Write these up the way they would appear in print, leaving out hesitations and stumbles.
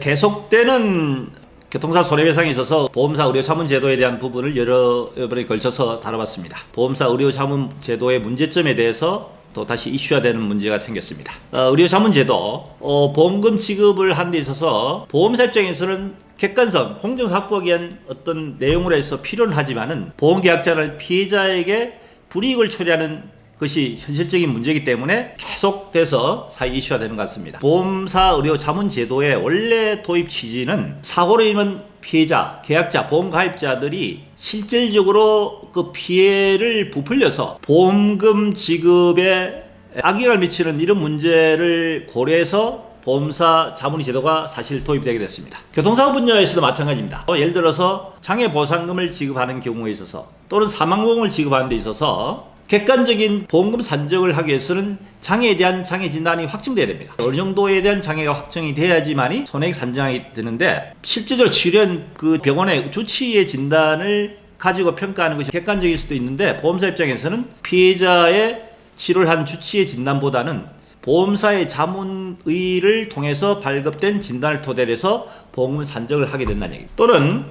계속되는 교통사 손해배상에 있어서 보험사 의료자문제도에 대한 부분을 여러 번에 걸쳐서 다뤄봤습니다. 보험사 의료자문제도의 문제점에 대해서 또 다시 이슈화 되는 문제가 생겼습니다. 의료자문제도 보험금 지급을 하는 데 있어서 보험사 입장에서는 객관성, 공정성 확보하기 위한 어떤 내용으로 해서 필요는 하지만은 보험계약자는 피해자에게 불이익을 초래하는 것이 현실적인 문제이기 때문에 계속돼서 사회 이슈화 되는 것 같습니다. 보험사 의료 자문 제도의 원래 도입 취지는 사고로 인한 피해자, 계약자, 보험 가입자들이 실질적으로 그 피해를 부풀려서 보험금 지급에 악영향을 미치는 이런 문제를 고려해서 보험사 자문위 제도가 사실 도입되게 됐습니다. 교통사고 분야에서도 마찬가지입니다. 예를 들어서 장애보상금을 지급하는 경우에 있어서 또는 사망보험을 지급하는 데 있어서 객관적인 보험금 산정을 하기 위해서는 장애에 대한 장애 진단이 확정돼야 됩니다. 어느 정도에 대한 장애가 확정이 돼야지만이 손해액 산정이 되는데 실제적으로 치료한 그 병원의 주치의 진단을 가지고 평가하는 것이 객관적일 수도 있는데 보험사 입장에서는 피해자의 치료를 한 주치의 진단보다는 보험사의 자문의를 통해서 발급된 진단을 토대로 해서 보험금 산정을 하게 된다는 얘기입니다. 또는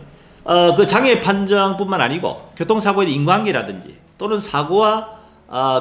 그 장애 판정뿐만 아니고 교통사고의 인과관계라든지 또는 사고와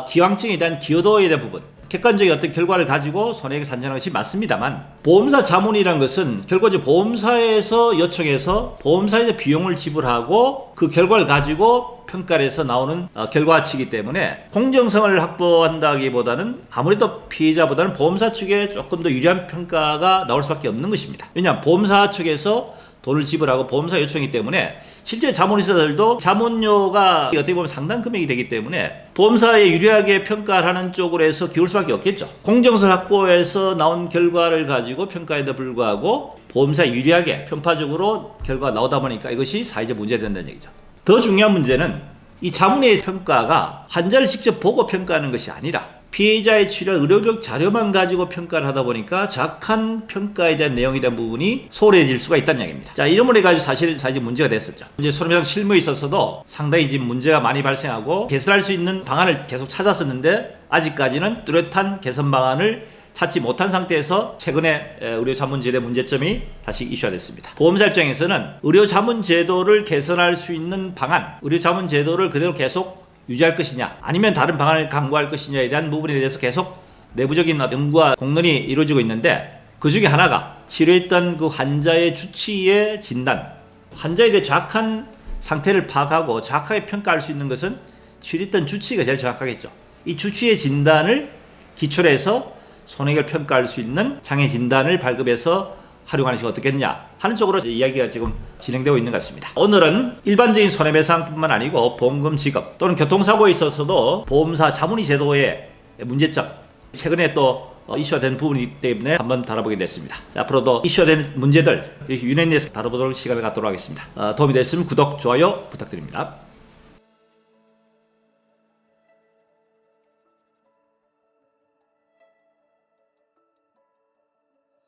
기왕증에 대한 기여도에 대한 부분 객관적인 어떤 결과를 가지고 손해액 산정하는 것이 맞습니다만 보험사 자문이라는 것은 결과적으로 보험사에서 요청해서 보험사에서 비용을 지불하고 그 결과를 가지고 평가를 해서 나오는 결과치이기 때문에 공정성을 확보한다기보다는 아무래도 피해자보다는 보험사 측에 조금 더 유리한 평가가 나올 수밖에 없는 것입니다. 왜냐하면 보험사 측에서 돈을 지불하고 보험사 요청이기 때문에 실제 자문의사들도 자문료가 어떻게 보면 상당 금액이 되기 때문에 보험사에 유리하게 평가를 하는 쪽으로 해서 기울 수밖에 없겠죠. 공정성 확보에서 나온 결과를 가지고 평가에도 불구하고 보험사에 유리하게 편파적으로 결과가 나오다 보니까 이것이 사회적 문제가 된다는 얘기죠. 더 중요한 문제는 이 자문의 평가가 환자를 직접 보고 평가하는 것이 아니라 피해자의 치료 의료적 자료만 가지고 평가를 하다 보니까 정확한 평가에 대한 내용에 대한 부분이 소홀해질 수가 있다는 이야기입니다. 자, 이런 부분에 가지고 사실 문제가 됐었죠. 이제 손해배상 실무에 있어서도 상당히 지금 문제가 많이 발생하고 개선할 수 있는 방안을 계속 찾았었는데 아직까지는 뚜렷한 개선 방안을 찾지 못한 상태에서 최근에 의료자문제도의 문제점이 다시 이슈화됐습니다. 보험사 입장에서는 의료자문제도를 개선할 수 있는 방안, 의료자문제도를 그대로 계속 유지할 것이냐 아니면 다른 방안을 강구할 것이냐에 대한 부분에 대해서 계속 내부적인 연구와 공론이 이루어지고 있는데 그 중에 하나가 치료했던 그 환자의 주치의 진단, 환자에 대해 정확한 상태를 파악하고 정확하게 평가할 수 있는 것은 치료했던 주치의가 제일 정확하겠죠. 이 주치의 진단을 기초로 해서 손해액을 평가할 수 있는 장애 진단을 발급해서 활용하는 것이 어떻겠냐 하는 쪽으로 이야기가 지금 진행되고 있는 것 같습니다. 오늘은 일반적인 손해배상뿐만 아니고 보험금 지급 또는 교통사고에 있어서도 보험사 자문위 제도의 문제점 최근에 또 이슈가 된 부분이기 때문에 한번 다뤄보게 됐습니다. 앞으로도 이슈가 된 문제들 유연해서 다뤄보도록 시간을 갖도록 하겠습니다. 도움이 됐으면 구독, 좋아요 부탁드립니다.